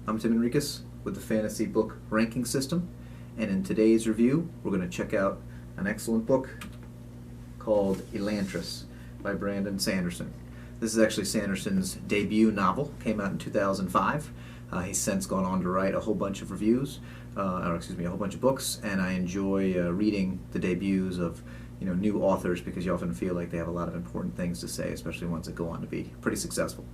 I'm Tim Henriques with the Fantasy Book Ranking System, and in today's review we're going to check out an excellent book called Elantris by Brandon Sanderson. This is actually Sanderson's debut novel, came out in 2005. He's since gone on to write a whole bunch of reviews, a whole bunch of books, and I enjoy reading the debuts of new authors because you often feel like they have a lot of important things to say, especially ones that go on to be pretty successful.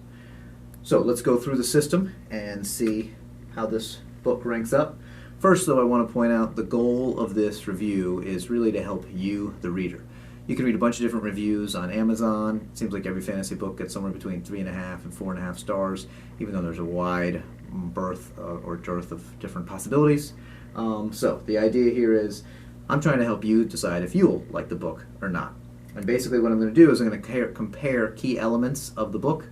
So let's go through the system and see how this book ranks up. First, though, I want to point out the goal of this review is really to help you, the reader. You can read a bunch of different reviews on Amazon. It seems like every fantasy book gets somewhere between 3.5 and 4.5 stars, even though there's a wide berth or dearth of different possibilities. So the idea here is I'm trying to help you decide if you'll like the book or not. And basically what I'm going to do is I'm going to compare key elements of the book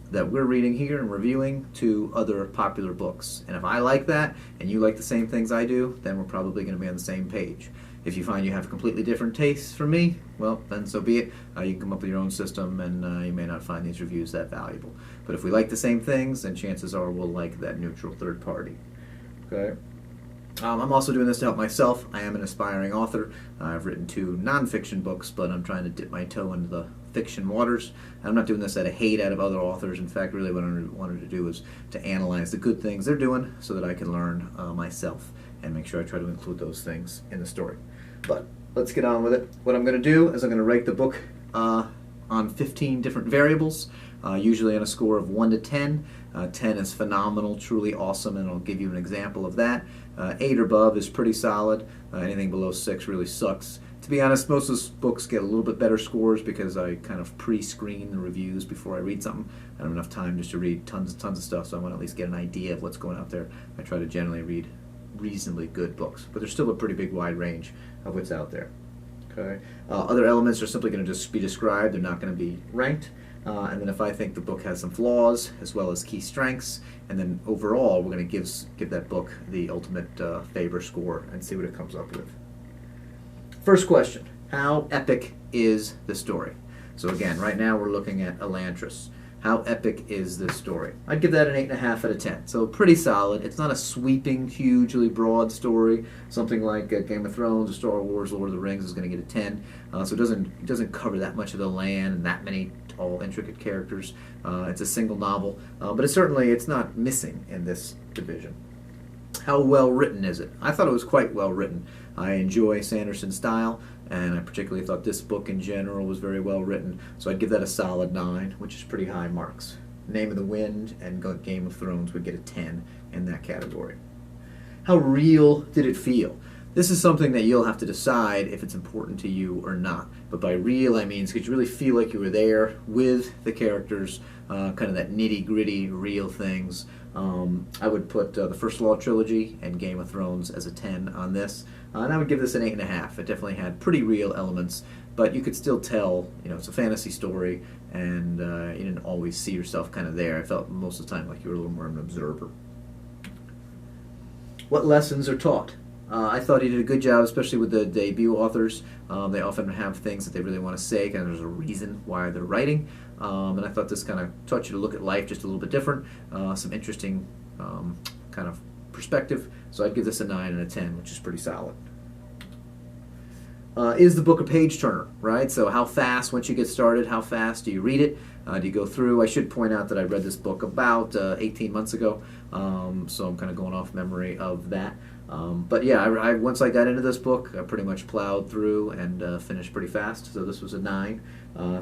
that we're reading here and reviewing to other popular books. And if I like that and you like the same things I do, then we're probably going to be on the same page. If you find you have completely different tastes from me, well, then so be it. You can come up with your own system, and you may not find these reviews that valuable. But if we like the same things, then chances are we'll like that neutral third party. Okay. I'm also doing this to help myself. I am an aspiring author. I've written 2 nonfiction books, but I'm trying to dip my toe into the fiction waters. I'm not doing this out of hate out of other authors. In fact, really what I wanted to do is to analyze the good things they're doing so that I can learn myself and make sure I try to include those things in the story. But let's get on with it. What I'm going to do is I'm going to rate the book on 15 different variables, usually on a score of 1 to 10. 10 is phenomenal, truly awesome, and I'll give you an example of that. 8 or above is pretty solid. Anything below 6 really sucks. To be honest, most of those books get a little bit better scores because I kind of pre-screen the reviews before I read something. I don't have enough time just to read tons of stuff, so I want to at least get an idea of what's going out there. I try to generally read reasonably good books, but there's still a pretty big wide range of what's out there. Okay. Other elements are simply going to just be described. They're not going to be ranked. And then if I think the book has some flaws as well as key strengths, and then overall we're going to give that book the ultimate FaBR score and see what it comes up with. First question, how epic is the story? So again, right now we're looking at Elantris. How epic is this story? I'd give that an 8.5 out of 10. So pretty solid. It's not a sweeping, hugely broad story. Something like Game of Thrones or Star Wars, Lord of the Rings is going to get a 10. So it doesn't cover that much of the land and that many tall, intricate characters. It's a single novel, but it's not missing in this division. How well written is it? I thought it was quite well written. I enjoy Sanderson's style, and I particularly thought this book in general was very well written, so I'd give that a solid 9, which is pretty high marks. Name of the Wind and Game of Thrones would get a 10 in that category. How real did it feel? This is something that you'll have to decide if it's important to you or not. But by real, I mean, could you really feel like you were there with the characters, kind of that nitty-gritty, real things? I would put the First Law trilogy and Game of Thrones as a 10 on this. And I would give this an 8.5. It definitely had pretty real elements, but you could still tell, it's a fantasy story, and you didn't always see yourself kind of there. I felt most of the time like you were a little more of an observer. What lessons are taught? I thought he did a good job, especially with the debut authors. They often have things that they really want to say, kind of there's a reason why they're writing. And I thought this kind of taught you to look at life just a little bit different, some interesting kind of perspective. So I'd give this a 9 and a 10, which is pretty solid. Is the book a page turner, right? So how fast, once you get started, how fast do you read it? Do you go through? I should point out that I read this book about 18 months ago, so I'm kind of going off memory of that. But yeah, once I got into this book, I pretty much plowed through and finished pretty fast, so this was a 9.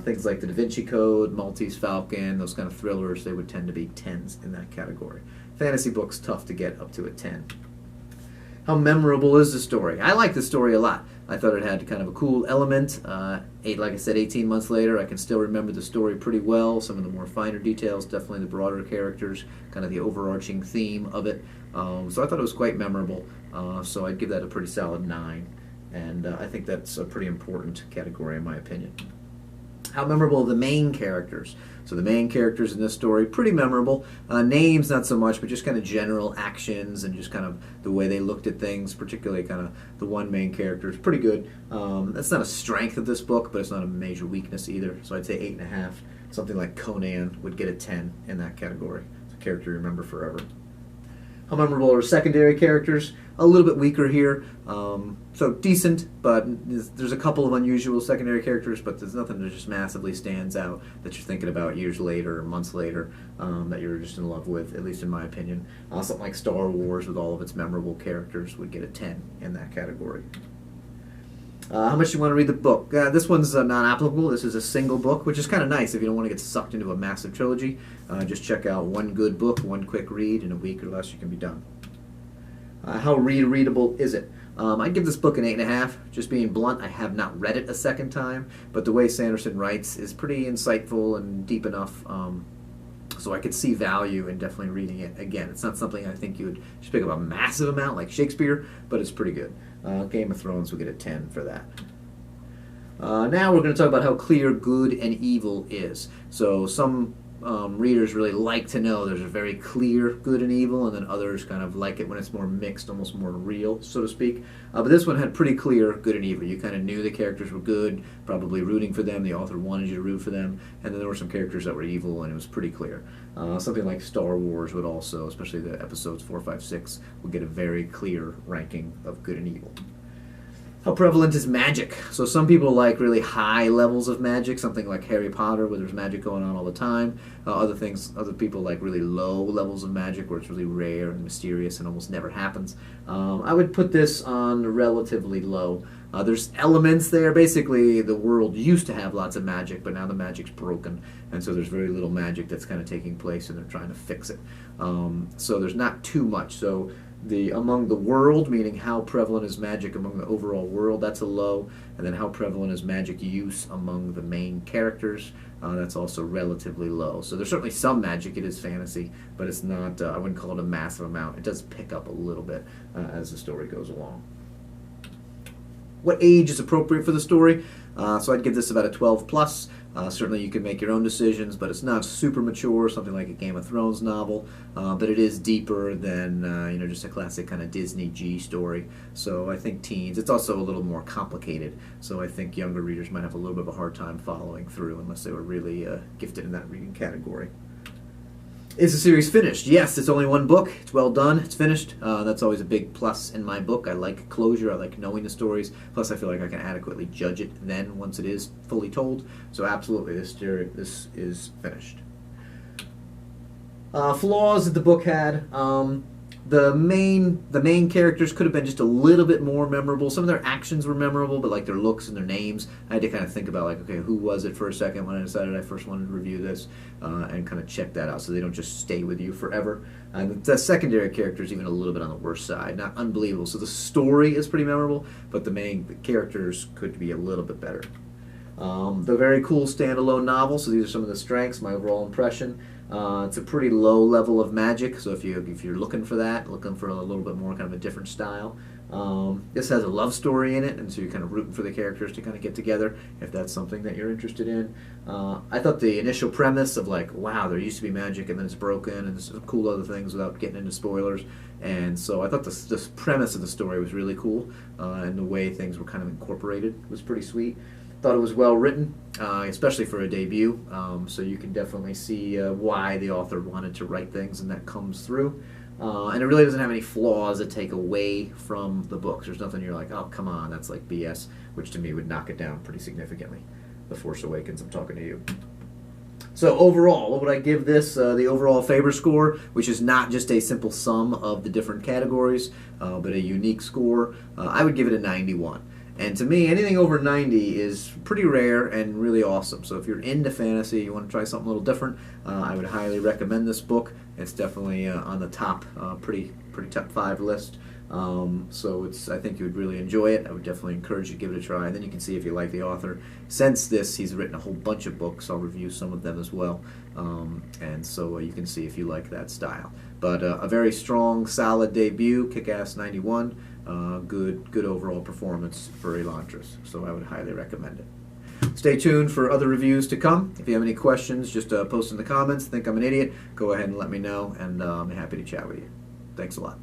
Things like the Da Vinci Code, Maltese Falcon, those kind of thrillers, they would tend to be 10s in that category. Fantasy books, tough to get up to a 10. How memorable is the story? I like the story a lot. I thought it had kind of a cool element. Like I said, 18 months later, I can still remember the story pretty well. Some of the more finer details, definitely the broader characters, kind of the overarching theme of it. So I thought it was quite memorable. So I'd give that a pretty solid 9. And I think that's a pretty important category in my opinion. How memorable are the main characters? So the main characters in this story, pretty memorable. Names, not so much, but just kind of general actions and just kind of the way they looked at things, particularly kind of the one main character is pretty good. That's not a strength of this book, but it's not a major weakness either. So I'd say 8.5. Something like Conan would get a 10 in that category. It's a character you remember forever. How memorable are secondary characters? A little bit weaker here. So decent, but there's a couple of unusual secondary characters, but there's nothing that just massively stands out that you're thinking about years later or months later that you're just in love with, at least in my opinion. Something like Star Wars with all of its memorable characters would get a 10 in that category. How much do you want to read the book? This one's non-applicable. This is a single book, which is kind of nice if you don't want to get sucked into a massive trilogy. Just check out one good book, one quick read. In a week or less, you can be done. How readable is it? I'd give this book an 8.5. Just being blunt, I have not read it a second time, but the way Sanderson writes is pretty insightful and deep enough, so I could see value in definitely reading it again. It's not something I think you would just pick up a massive amount like Shakespeare, but it's pretty good. Game of Thrones will get a 10 for that. Now we're going to talk about how clear good and evil is. So some readers really like to know there's a very clear good and evil, and then others kind of like it when it's more mixed, almost more real, so to speak. But this one had pretty clear good and evil. You kind of knew the characters were good, probably rooting for them. The author wanted you to root for them, and then there were some characters that were evil, and it was pretty clear. Something like Star Wars would also, especially the episodes 4, 5, 6, would get a very clear ranking of good and evil. How prevalent is magic? So some people like really high levels of magic, something like Harry Potter where there's magic going on all the time. Other people like really low levels of magic where it's really rare and mysterious and almost never happens. I would put this on relatively low. There's elements there. Basically, the world used to have lots of magic, but now the magic's broken, and so there's very little magic that's kind of taking place, and they're trying to fix it. So there's not too much. So among the world, meaning how prevalent is magic among the overall world, that's a low. And then how prevalent is magic use among the main characters, that's also relatively low. So there's certainly some magic, it is fantasy, but it's not, I wouldn't call it a massive amount. It does pick up a little bit as the story goes along. What age is appropriate for the story? So I'd give this about a 12 plus. Certainly you can make your own decisions, but it's not super mature, something like a Game of Thrones novel, but it is deeper than just a classic kind of Disney G story. So I think teens. It's also a little more complicated, so I think younger readers might have a little bit of a hard time following through unless they were really gifted in that reading category. Is the series finished? Yes, it's only one book. It's well done. It's finished. That's always a big plus in my book. I like closure. I like knowing the stories. Plus, I feel like I can adequately judge it then once it is fully told. So absolutely, this is finished. Flaws that the book had. The main characters could have been just a little bit more memorable. Some of their actions were memorable, but like their looks and their names, I had to kind of think about like, okay, who was it for a second when I decided I first wanted to review this, and kind of check that out so they don't just stay with you forever. And the secondary characters even a little bit on the worst side, not unbelievable. So the story is pretty memorable, but the characters could be a little bit better. The very cool standalone novel. So these are some of the strengths. My overall impression. It's a pretty low level of magic, so if you're looking for that, looking for a little bit more kind of a different style. This has a love story in it, and so you're kind of rooting for the characters to kind of get together if that's something that you're interested in. I thought the initial premise of like, wow, there used to be magic and then it's broken and there's some cool other things without getting into spoilers, and so I thought this premise of the story was really cool, and the way things were kind of incorporated was pretty sweet. Thought it was well written, especially for a debut, so you can definitely see why the author wanted to write things, and that comes through. And it really doesn't have any flaws that take away from the books. There's nothing you're like, oh, come on, that's like BS, which to me would knock it down pretty significantly. The Force Awakens, I'm talking to you. So overall, what would I give this? The overall FaBR score, which is not just a simple sum of the different categories, but a unique score, I would give it a 91. And to me, anything over 90 is pretty rare and really awesome. So if you're into fantasy, you want to try something a little different, I would highly recommend this book. It's definitely on the top, pretty top 5 list. So I think you would really enjoy it. I would definitely encourage you to give it a try. And then you can see if you like the author. Since he's written a whole bunch of books. I'll review some of them as well. And so you can see if you like that style. But a very strong, solid debut, kick-ass 91. Good overall performance for Elantris, so I would highly recommend it. Stay tuned for other reviews to come. If you have any questions, just post in the comments. Think I'm an idiot, go ahead and let me know, and I'm happy to chat with you. Thanks a lot.